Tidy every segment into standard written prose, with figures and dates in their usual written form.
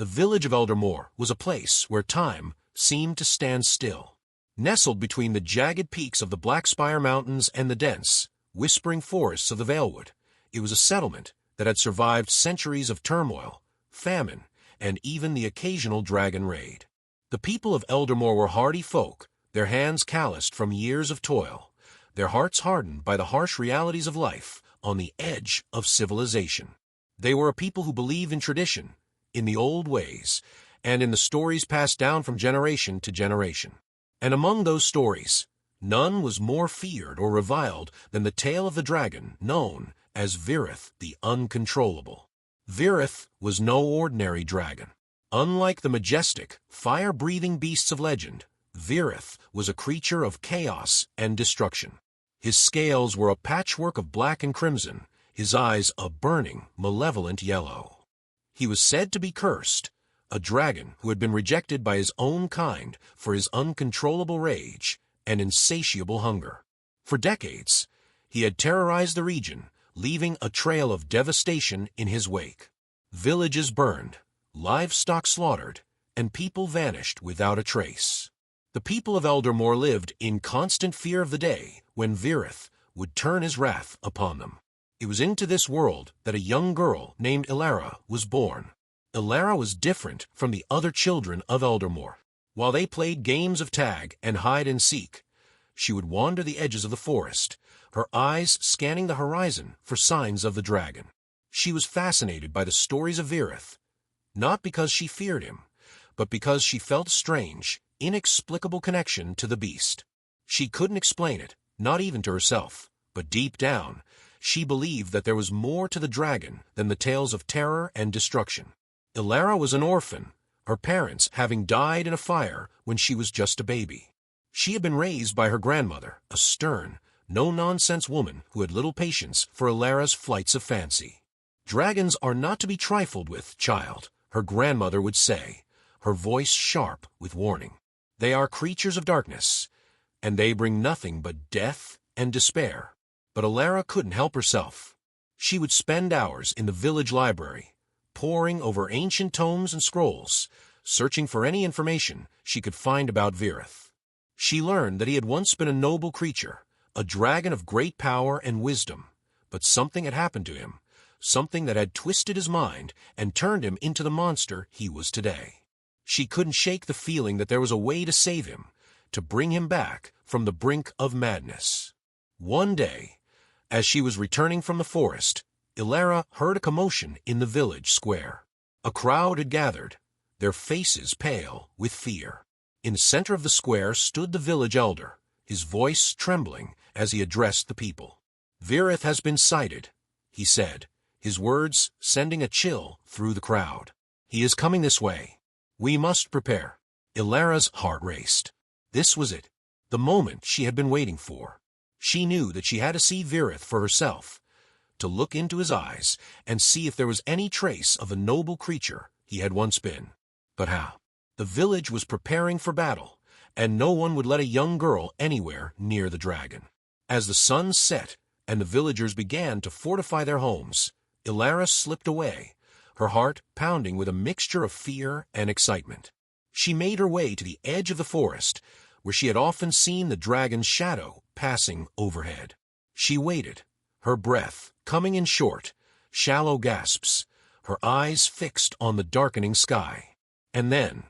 The village of Eldermoor was a place where time seemed to stand still. Nestled between the jagged peaks of the Blackspire Mountains and the dense, whispering forests of the Valewood, it was a settlement that had survived centuries of turmoil, famine, and even the occasional dragon raid. The people of Eldermoor were hardy folk, their hands calloused from years of toil, their hearts hardened by the harsh realities of life on the edge of civilization. They were a people who believed in tradition, in the old ways, and in the stories passed down from generation to generation. And among those stories, none was more feared or reviled than the tale of the dragon known as Vyrrath the Uncontrollable. Vyrrath was no ordinary dragon. Unlike the majestic, fire-breathing beasts of legend, Vyrrath was a creature of chaos and destruction. His scales were a patchwork of black and crimson, his eyes a burning, malevolent yellow. He was said to be cursed, a dragon who had been rejected by his own kind for his uncontrollable rage and insatiable hunger. For decades, he had terrorized the region, leaving a trail of devastation in his wake. Villages burned, livestock slaughtered, and people vanished without a trace. The people of Eldermoor lived in constant fear of the day when Vyrrath would turn his wrath upon them. It was into this world that a young girl named Elara was born. Elara was different from the other children of Eldermoor. While they played games of tag and hide-and-seek, she would wander the edges of the forest, her eyes scanning the horizon for signs of the dragon. She was fascinated by the stories of Vyrrath, not because she feared him, but because she felt a strange, inexplicable connection to the beast. She couldn't explain it, not even to herself, but deep down, she believed that there was more to the dragon than the tales of terror and destruction. Elara was an orphan, her parents having died in a fire when she was just a baby. She had been raised by her grandmother, a stern, no-nonsense woman who had little patience for Elara's flights of fancy. "Dragons are not to be trifled with, child," her grandmother would say, her voice sharp with warning. "They are creatures of darkness, and they bring nothing but death and despair." But Elara couldn't help herself. She would spend hours in the village library, poring over ancient tomes and scrolls, searching for any information she could find about Vyrrath. She learned that he had once been a noble creature, a dragon of great power and wisdom, but something had happened to him, something that had twisted his mind and turned him into the monster he was today. She couldn't shake the feeling that there was a way to save him, to bring him back from the brink of madness. One day, as she was returning from the forest, Elara heard a commotion in the village square. A crowd had gathered, their faces pale with fear. In the center of the square stood the village elder, his voice trembling as he addressed the people. "Vyrrath has been sighted," he said, his words sending a chill through the crowd. "He is coming this way. We must prepare." Elara's heart raced. This was it, the moment she had been waiting for. She knew that she had to see Vyrrath for herself, to look into his eyes and see if there was any trace of the noble creature he had once been. But how? The village was preparing for battle, and no one would let a young girl anywhere near the dragon. As the sun set and the villagers began to fortify their homes, Elara slipped away, her heart pounding with a mixture of fear and excitement. She made her way to the edge of the forest, where she had often seen the dragon's shadow passing overhead. She waited, her breath coming in short, shallow gasps, her eyes fixed on the darkening sky. And then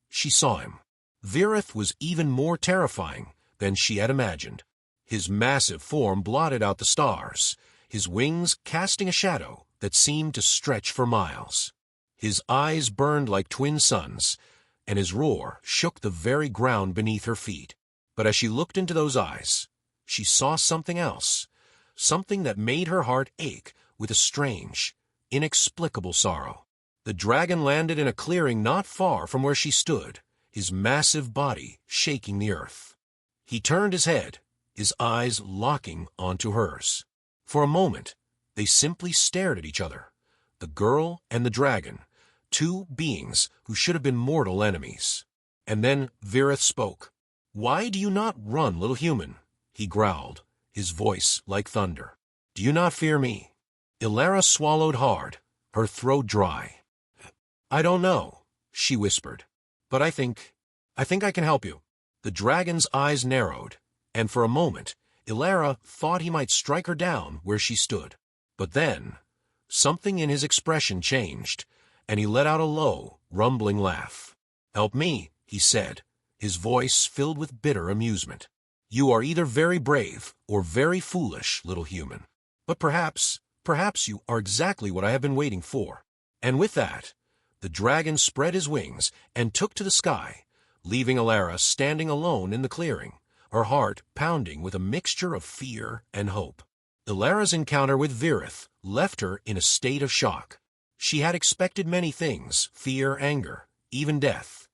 she saw him. Vyrrath was even more terrifying than she had imagined. His massive form blotted out the stars, his wings casting a shadow that seemed to stretch for miles. His eyes burned like twin suns, and his roar shook the very ground beneath her feet. But as she looked into those eyes, she saw something else, something that made her heart ache with a strange, inexplicable sorrow. The dragon landed in a clearing not far from where she stood, his massive body shaking the earth. He turned his head, his eyes locking onto hers. For a moment, they simply stared at each other, the girl and the dragon, two beings who should have been mortal enemies. And then Vyrrath spoke. "Why do you not run, little human?" he growled, his voice like thunder. "Do you not fear me?" Elara swallowed hard, her throat dry. "I don't know," she whispered. But I think I can help you. The dragon's eyes narrowed, and for a moment, Elara thought he might strike her down where she stood. But then, something in his expression changed, and he let out a low, rumbling laugh. "Help me," he said, his voice filled with bitter amusement. "You are either very brave or very foolish, little human. But perhaps you are exactly what I have been waiting for." And with that, the dragon spread his wings and took to the sky, leaving Elara standing alone in the clearing, her heart pounding with a mixture of fear and hope. Elara's encounter with Vyrrath left her in a state of shock. She had expected many things, fear, anger, even death.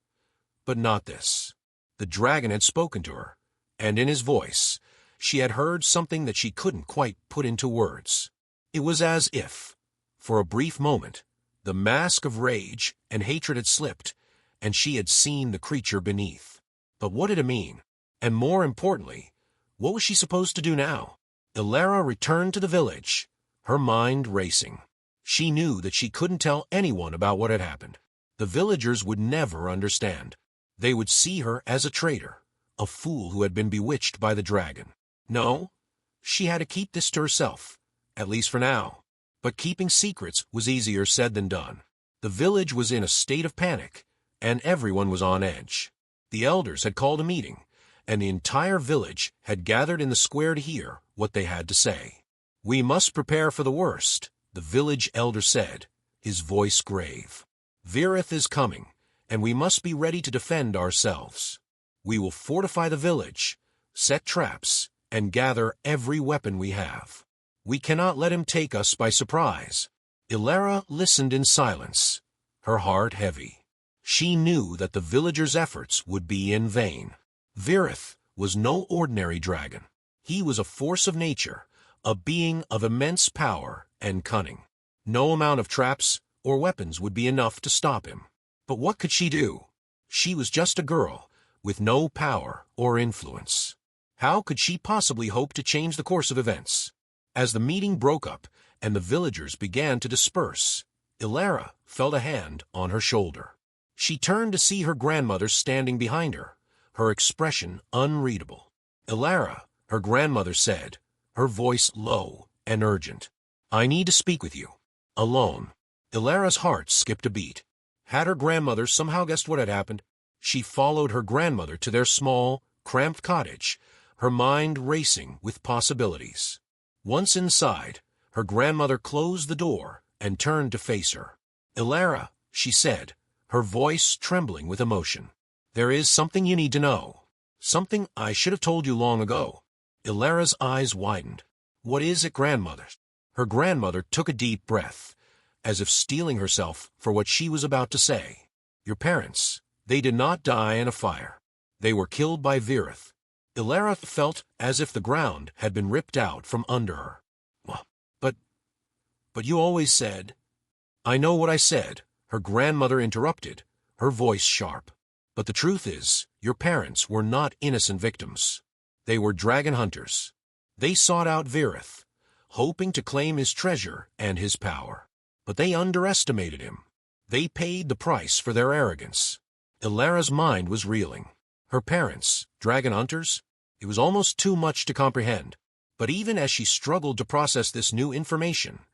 But not this. The dragon had spoken to her, and in his voice, she had heard something that she couldn't quite put into words. It was as if, for a brief moment, the mask of rage and hatred had slipped, and she had seen the creature beneath. But what did it mean? And more importantly, what was she supposed to do now? Elara returned to the village, her mind racing. She knew that she couldn't tell anyone about what had happened. The villagers would never understand. They would see her as a traitor, a fool who had been bewitched by the dragon. No, she had to keep this to herself, at least for now. But keeping secrets was easier said than done. The village was in a state of panic, and everyone was on edge. The elders had called a meeting, and the entire village had gathered in the square to hear what they had to say. "We must prepare for the worst," the village elder said, his voice grave. "Vyrrath is coming, and we must be ready to defend ourselves. We will fortify the village, set traps, and gather every weapon we have. We cannot let him take us by surprise." Elara listened in silence, her heart heavy. She knew that the villagers' efforts would be in vain. Vyrrath was no ordinary dragon. He was a force of nature, a being of immense power and cunning. No amount of traps or weapons would be enough to stop him. But what could she do? She was just a girl, with no power or influence. How could she possibly hope to change the course of events? As the meeting broke up and the villagers began to disperse, Elara felt a hand on her shoulder. She turned to see her grandmother standing behind her, her expression unreadable. "Elara," her grandmother said, her voice low and urgent. "I need to speak with you. Alone." Elara's heart skipped a beat. Had her grandmother somehow guessed what had happened? She followed her grandmother to their small, cramped cottage, her mind racing with possibilities. Once inside, her grandmother closed the door and turned to face her. "Elara," she said, her voice trembling with emotion. "There is something you need to know. Something I should have told you long ago." Elara's eyes widened. "What is it, grandmother?" Her grandmother took a deep breath, as if steeling herself for what she was about to say. "Your parents, they did not die in a fire. They were killed by Vyrrath." Elara felt as if the ground had been ripped out from under her. But you always said—" "I know what I said," her grandmother interrupted, her voice sharp. "But the truth is, your parents were not innocent victims. They were dragon hunters. They sought out Vyrrath, hoping to claim his treasure and his power. But they underestimated him. They paid the price for their arrogance." Elara's mind was reeling. Her parents, dragon hunters? It was almost too much to comprehend. But even as she struggled to process this new information,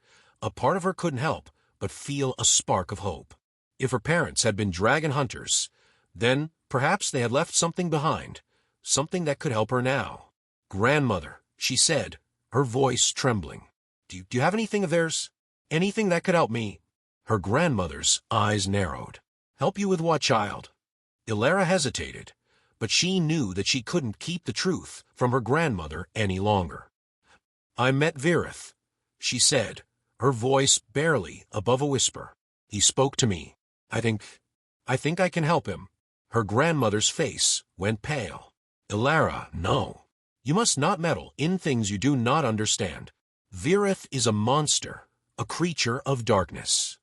a part of her couldn't help but feel a spark of hope. If her parents had been dragon hunters, then perhaps they had left something behind, something that could help her now. "Grandmother," she said, her voice trembling. Do you have anything of theirs? Anything that could help me?" Her grandmother's eyes narrowed. "Help you with what, child?" Elara hesitated, but she knew that she couldn't keep the truth from her grandmother any longer. "I met Vyrrath," she said, her voice barely above a whisper. "He spoke to me. I think I can help him." Her grandmother's face went pale. "Elara, no. You must not meddle in things you do not understand. Vyrrath is a monster, a creature of darkness.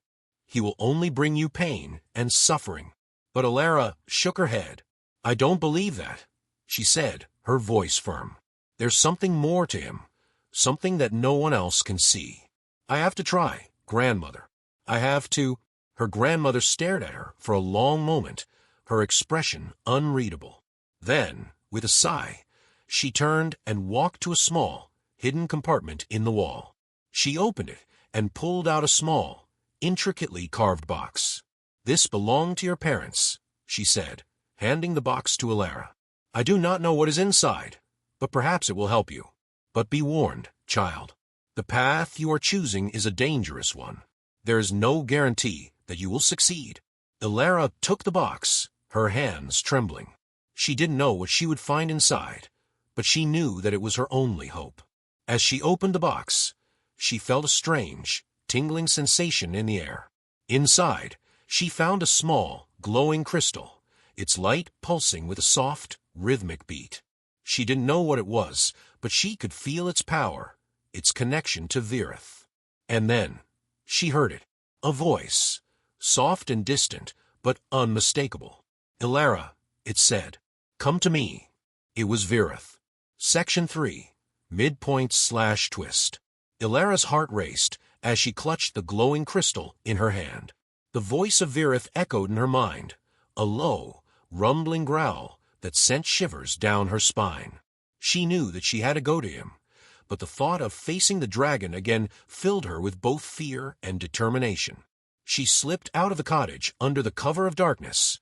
He will only bring you pain and suffering." But Elara shook her head. "I don't believe that," she said, her voice firm. "There's something more to him, something that no one else can see. I have to try, grandmother. I have to—" Her grandmother stared at her for a long moment, her expression unreadable. Then, with a sigh, she turned and walked to a small, hidden compartment in the wall. She opened it and pulled out a small, intricately carved box. "This belonged to your parents," she said, handing the box to Elara. "I do not know what is inside, but perhaps it will help you. But be warned, child. The path you are choosing is a dangerous one. There is no guarantee that you will succeed." Elara took the box, her hands trembling. She didn't know what she would find inside, but she knew that it was her only hope. As she opened the box, she felt a strange, tingling sensation in the air. Inside, she found a small, glowing crystal, its light pulsing with a soft, rhythmic beat. She didn't know what it was, but she could feel its power, its connection to Vyrrath. And then, she heard it, a voice, soft and distant, but unmistakable. "Elara," it said, "come to me." It was Vyrrath. Section 3. Midpoint/twist. Elara's heart raced as she clutched the glowing crystal in her hand. The voice of Vyrrath echoed in her mind, a low, rumbling growl that sent shivers down her spine. She knew that she had to go to him, but the thought of facing the dragon again filled her with both fear and determination. She slipped out of the cottage under the cover of darkness,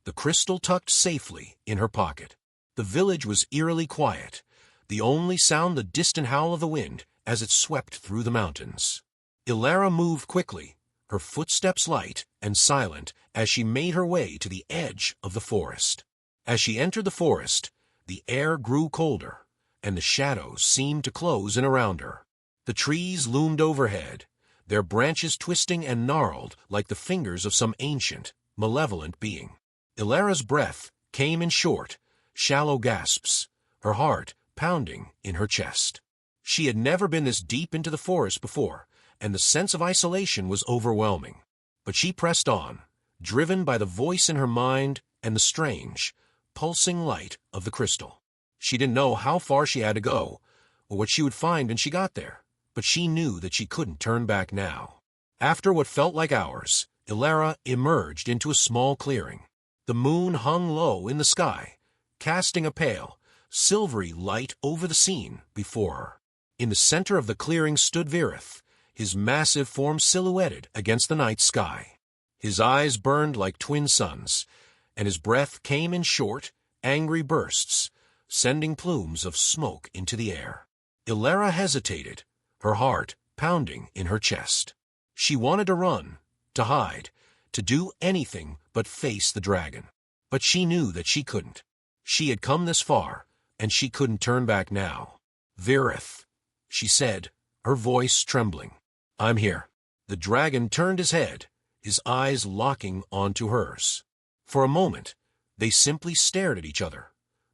the crystal tucked safely in her pocket. The village was eerily quiet, the only sound the distant howl of the wind as it swept through the mountains. Elara moved quickly, her footsteps light and silent as she made her way to the edge of the forest. As she entered the forest, the air grew colder, and the shadows seemed to close in around her. The trees loomed overhead, their branches twisting and gnarled like the fingers of some ancient, malevolent being. Elara's breath came in short, shallow gasps, her heart pounding in her chest. She had never been this deep into the forest before, and the sense of isolation was overwhelming. But she pressed on, driven by the voice in her mind and the strange, pulsing light of the crystal. She didn't know how far she had to go, or what she would find when she got there, but she knew that she couldn't turn back now. After what felt like hours, Elara emerged into a small clearing. The moon hung low in the sky, casting a pale, silvery light over the scene before her. In the center of the clearing stood Vyrrath, his massive form silhouetted against the night sky. His eyes burned like twin suns, and his breath came in short, angry bursts, sending plumes of smoke into the air. Elara hesitated, her heart pounding in her chest. She wanted to run, to hide, to do anything but face the dragon. But she knew that she couldn't. She had come this far, and she couldn't turn back now. "Vyrrath," she said, her voice trembling. "I'm here." The dragon turned his head, his eyes locking onto hers. For a moment, they simply stared at each other,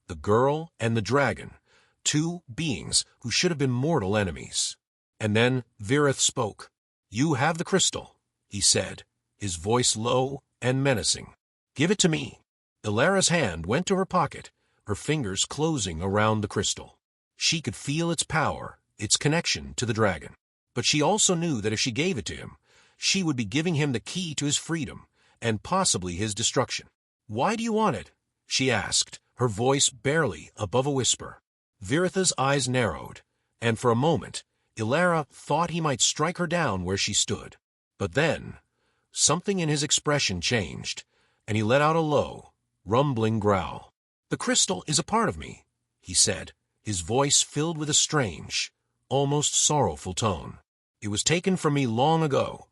the girl and the dragon, two beings who should have been mortal enemies. And then Vyrrath spoke. "You have the crystal," he said, his voice low and menacing. "Give it to me." Elara's hand went to her pocket, her fingers closing around the crystal. She could feel its power, its connection to the dragon. But she also knew that if she gave it to him, she would be giving him the key to his freedom, and possibly his destruction. "Why do you want it?" she asked, her voice barely above a whisper. Vyrrath's eyes narrowed, and for a moment, Elara thought he might strike her down where she stood. But then, something in his expression changed, and he let out a low, rumbling growl. "The crystal is a part of me," he said, his voice filled with a strange, almost sorrowful tone. "It was taken from me long ago,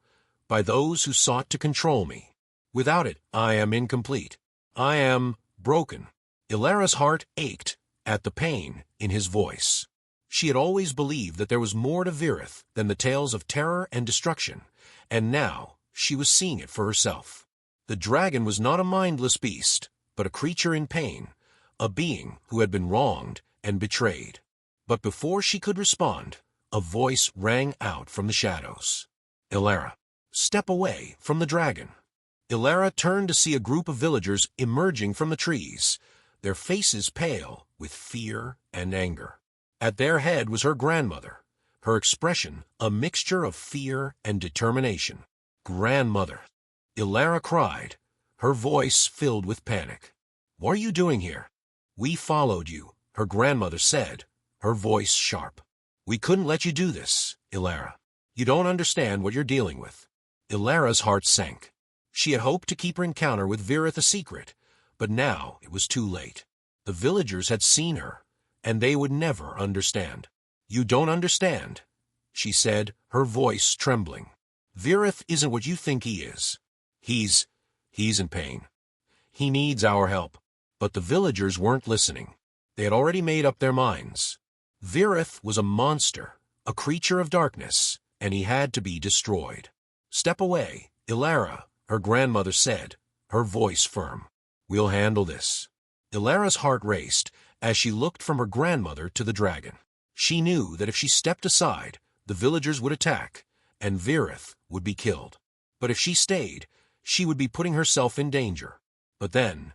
by those who sought to control me. Without it, I am incomplete. I am broken." Elara's heart ached at the pain in his voice. She had always believed that there was more to Vyrrath than the tales of terror and destruction, and now she was seeing it for herself. The dragon was not a mindless beast, but a creature in pain, a being who had been wronged and betrayed. But before she could respond, a voice rang out from the shadows. "Elara, step away from the dragon." Elara turned to see a group of villagers emerging from the trees, their faces pale with fear and anger. At their head was her grandmother, her expression a mixture of fear and determination. "Grandmother," Elara cried, her voice filled with panic. "What are you doing here?" "We followed you," her grandmother said, her voice sharp. "We couldn't let you do this, Elara. You don't understand what you're dealing with." Elara's heart sank. She had hoped to keep her encounter with Vyrrath a secret, but now it was too late. The villagers had seen her, and they would never understand. "You don't understand," she said, her voice trembling. "Vyrrath isn't what you think he is. He's in pain. He needs our help." But the villagers weren't listening. They had already made up their minds. Vyrrath was a monster, a creature of darkness, and he had to be destroyed. "Step away, Elara," her grandmother said, her voice firm. "We'll handle this." Elara's heart raced as she looked from her grandmother to the dragon. She knew that if she stepped aside, the villagers would attack, and Vyrrath would be killed. But if she stayed, she would be putting herself in danger. But then,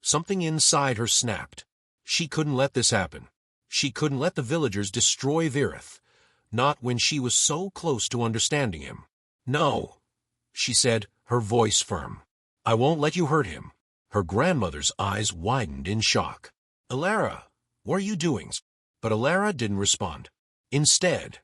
something inside her snapped. She couldn't let this happen. She couldn't let the villagers destroy Vyrrath, not when she was so close to understanding him. "No," she said, her voice firm. "I won't let you hurt him." Her grandmother's eyes widened in shock. "Elara, what are you doing?" But Elara didn't respond. Instead,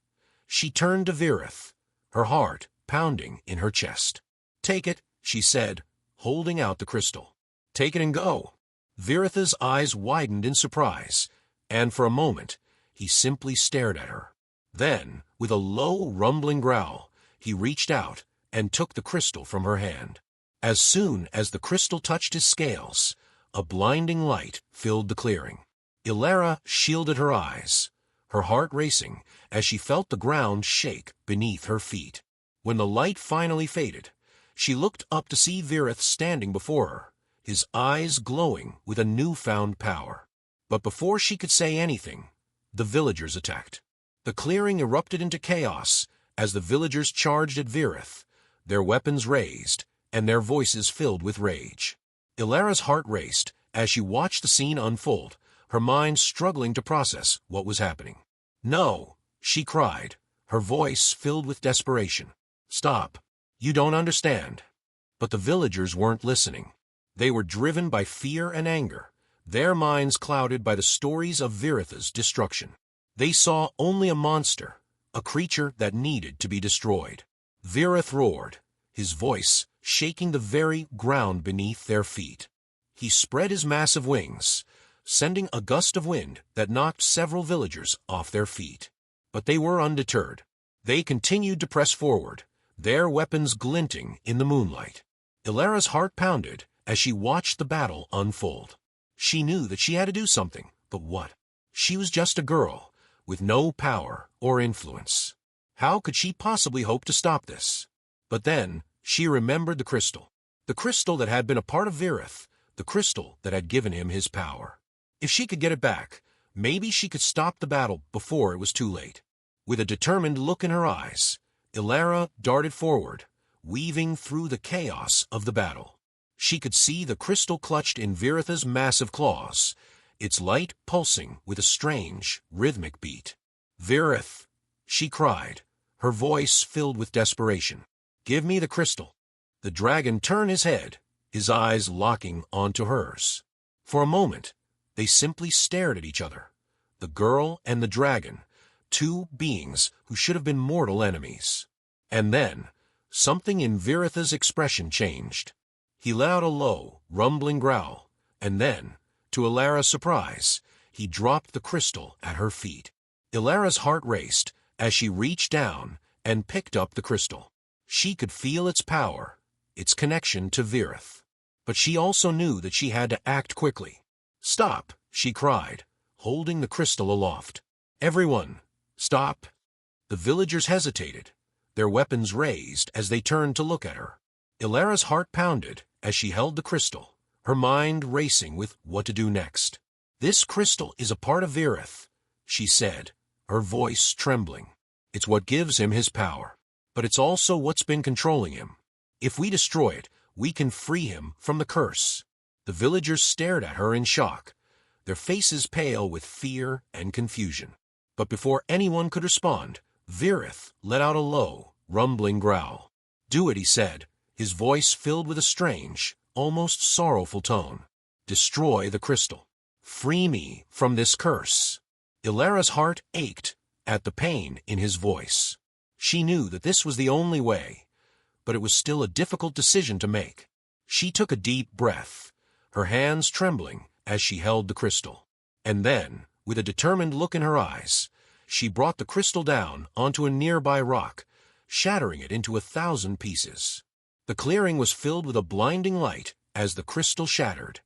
she turned to Vyrrath, her heart pounding in her chest. "Take it," she said, holding out the crystal. "Take it and go." Vyrrath's eyes widened in surprise, and for a moment, he simply stared at her. Then, with a low, rumbling growl, he reached out and took the crystal from her hand. As soon as the crystal touched his scales, a blinding light filled the clearing. Elara shielded her eyes, her heart racing as she felt the ground shake beneath her feet. When the light finally faded, she looked up to see Vyrrath standing before her, his eyes glowing with a newfound power. But before she could say anything, the villagers attacked. The clearing erupted into chaos as the villagers charged at Vyrrath, their weapons raised and their voices filled with rage. Elara's heart raced as she watched the scene unfold, her mind struggling to process what was happening. "No," she cried, her voice filled with desperation. "Stop. You don't understand." But the villagers weren't listening. They were driven by fear and anger, their minds clouded by the stories of Vyrrath's destruction. They saw only a monster, a creature that needed to be destroyed. Vyrrath roared, his voice shaking the very ground beneath their feet. He spread his massive wings, sending a gust of wind that knocked several villagers off their feet. But they were undeterred. They continued to press forward, their weapons glinting in the moonlight. Elara's heart pounded as she watched the battle unfold. She knew that she had to do something, but what? She was just a girl, with no power or influence. How could she possibly hope to stop this? But then, she remembered the crystal that had been a part of Vyrrath, the crystal that had given him his power. If she could get it back, maybe she could stop the battle before it was too late. With a determined look in her eyes, Elara darted forward, weaving through the chaos of the battle. She could see the crystal clutched in Vyrrath's massive claws, its light pulsing with a strange, rhythmic beat. "Vyrrath," she cried, her voice filled with desperation. "Give me the crystal." The dragon turned his head, his eyes locking onto hers. For a moment, they simply stared at each other, the girl and the dragon, two beings who should have been mortal enemies. And then, something in Vyrrath's expression changed. He let out a low, rumbling growl, and then, to Elara's surprise, he dropped the crystal at her feet. Elara's heart raced as she reached down and picked up the crystal. She could feel its power, its connection to Vyrrath. But she also knew that she had to act quickly. "Stop," she cried, holding the crystal aloft. "Everyone, stop." The villagers hesitated, their weapons raised as they turned to look at her. Elara's heart pounded as she held the crystal, her mind racing with what to do next. "This crystal is a part of Vyrrath," she said, her voice trembling. "It's what gives him his power. But it's also what's been controlling him. If we destroy it, we can free him from the curse." The villagers stared at her in shock, their faces pale with fear and confusion. But before anyone could respond, Vyrrath let out a low, rumbling growl. "Do it," he said, his voice filled with a strange, almost sorrowful tone. "Destroy the crystal. Free me from this curse." Elara's heart ached at the pain in his voice. She knew that this was the only way, but it was still a difficult decision to make. She took a deep breath, her hands trembling as she held the crystal. And then, with a determined look in her eyes, she brought the crystal down onto a nearby rock, shattering it into 1,000 pieces. The clearing was filled with a blinding light as the crystal shattered,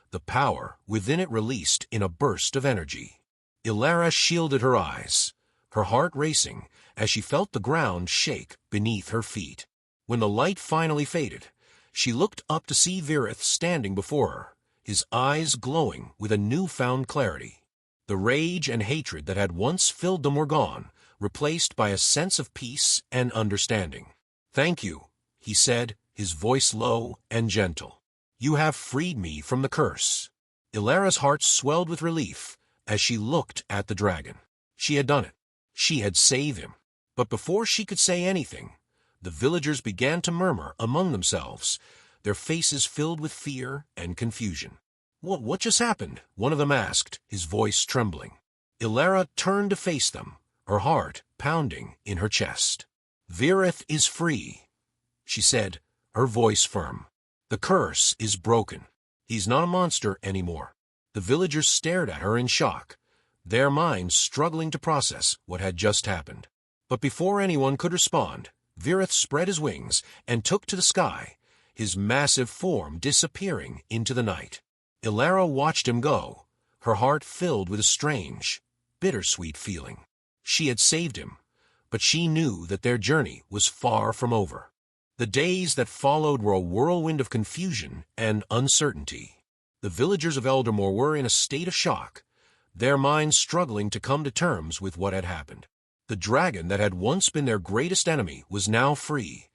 the power within it released in a burst of energy. Elara shielded her eyes, her heart racing as she felt the ground shake beneath her feet. When the light finally faded, she looked up to see Vyrrath standing before her, his eyes glowing with a newfound clarity. The rage and hatred that had once filled them were gone, replaced by a sense of peace and understanding. "Thank you," he said, his voice low and gentle. "You have freed me from the curse." Elara's heart swelled with relief as she looked at the dragon. She had done it. She had saved him. But before she could say anything, the villagers began to murmur among themselves, their faces filled with fear and confusion. What just happened?" one of them asked, his voice trembling. Elara turned to face them, her heart pounding in her chest. "Vyrrath is free," she said, her voice firm. "The curse is broken. He's not a monster anymore." The villagers stared at her in shock, their minds struggling to process what had just happened. But before anyone could respond, Vyrrath spread his wings and took to the sky, his massive form disappearing into the night. Elara watched him go, her heart filled with a strange, bittersweet feeling. She had saved him, but she knew that their journey was far from over. The days that followed were a whirlwind of confusion and uncertainty. The villagers of Eldermore were in a state of shock, their minds struggling to come to terms with what had happened. The dragon that had once been their greatest enemy was now free,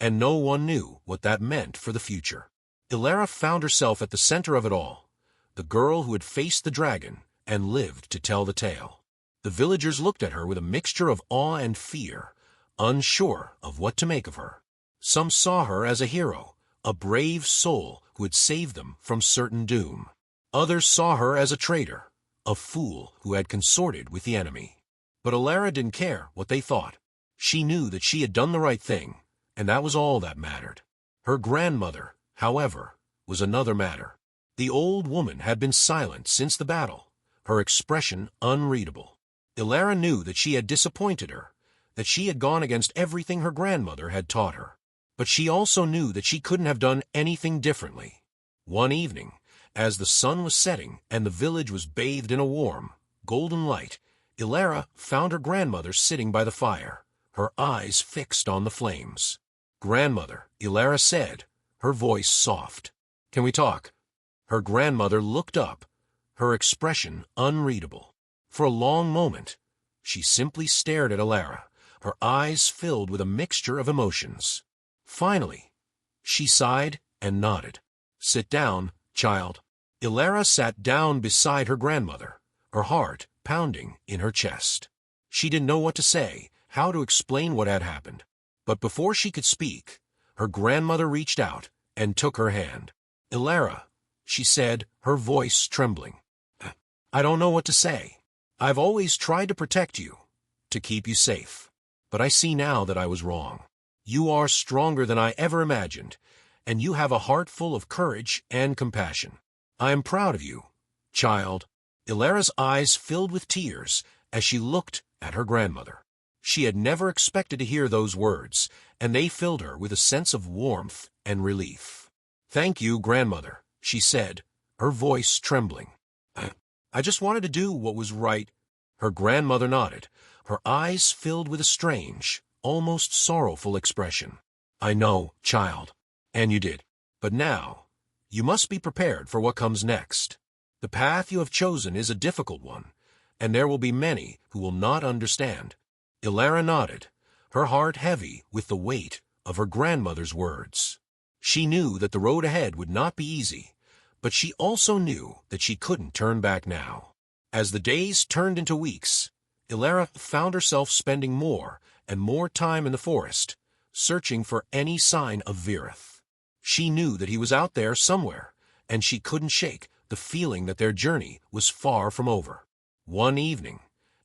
and no one knew what that meant for the future. Elara found herself at the center of it all, the girl who had faced the dragon and lived to tell the tale. The villagers looked at her with a mixture of awe and fear, unsure of what to make of her. Some saw her as a hero, a brave soul who had saved them from certain doom. Others saw her as a traitor, a fool who had consorted with the enemy. But Elara didn't care what they thought. She knew that she had done the right thing, and that was all that mattered. Her grandmother, however, was another matter. The old woman had been silent since the battle, her expression unreadable. Elara knew that she had disappointed her, that she had gone against everything her grandmother had taught her. But she also knew that she couldn't have done anything differently. One evening, as the sun was setting and the village was bathed in a warm, golden light, Elara found her grandmother sitting by the fire, her eyes fixed on the flames. "Grandmother," Elara said, her voice soft. "Can we talk?" Her grandmother looked up, her expression unreadable. For a long moment, she simply stared at Elara, her eyes filled with a mixture of emotions. Finally, she sighed and nodded. "Sit down, child." Elara sat down beside her grandmother, her heart pounding in her chest. She didn't know what to say, how to explain what had happened. But before she could speak, her grandmother reached out and took her hand. "Elara," she said, her voice trembling. "I don't know what to say. I've always tried to protect you, to keep you safe. But I see now that I was wrong. You are stronger than I ever imagined, and you have a heart full of courage and compassion. I am proud of you, child." Elara's eyes filled with tears as she looked at her grandmother. She had never expected to hear those words, and they filled her with a sense of warmth and relief. "Thank you, grandmother," she said, her voice trembling. "I just wanted to do what was right." Her grandmother nodded, her eyes filled with a strange, almost sorrowful expression. "I know, child, and you did. But now, you must be prepared for what comes next. The path you have chosen is a difficult one, and there will be many who will not understand." Elara nodded, her heart heavy with the weight of her grandmother's words. She knew that the road ahead would not be easy, but she also knew that she couldn't turn back now. As the days turned into weeks, Elara found herself spending more and more time in the forest, searching for any sign of Vyrrath. She knew that he was out there somewhere, and she couldn't shake the feeling that their journey was far from over. One evening,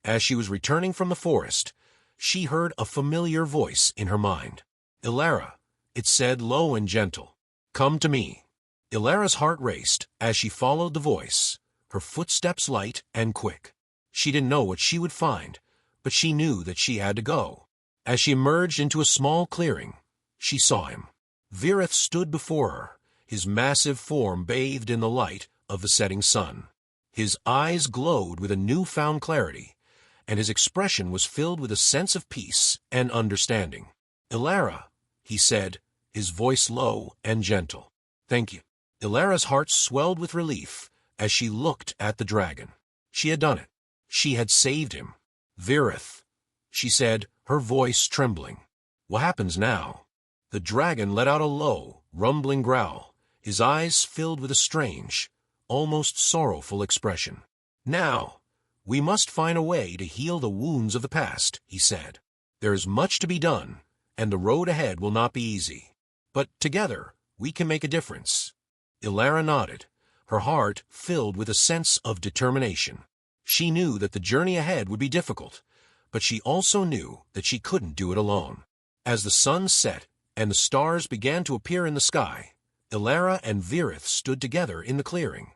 as she was returning from the forest, she heard a familiar voice in her mind. "Elara," it said low and gentle. "Come to me." Elara's heart raced as she followed the voice, her footsteps light and quick. She didn't know what she would find, but she knew that she had to go. As she emerged into a small clearing, she saw him. Vyrrath stood before her, his massive form bathed in the light of the setting sun. His eyes glowed with a newfound clarity, and his expression was filled with a sense of peace and understanding. "Elara," he said, his voice low and gentle. "Thank you." Elara's heart swelled with relief as she looked at the dragon. She had done it. She had saved him. "Vyrrath," she said, her voice trembling. "What happens now?" The dragon let out a low, rumbling growl, his eyes filled with a strange, almost sorrowful expression. "Now, we must find a way to heal the wounds of the past," he said. "There is much to be done, and the road ahead will not be easy. But together, we can make a difference." Elara nodded, her heart filled with a sense of determination. She knew that the journey ahead would be difficult, but she also knew that she couldn't do it alone. As the sun set and the stars began to appear in the sky, Elara and Vyrrath stood together in the clearing,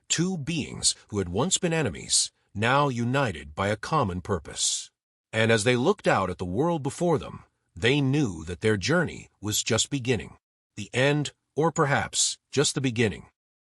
two beings who had once been enemies, now united by a common purpose. And as they looked out at the world before them, they knew that their journey was just beginning. The end, or perhaps just the beginning.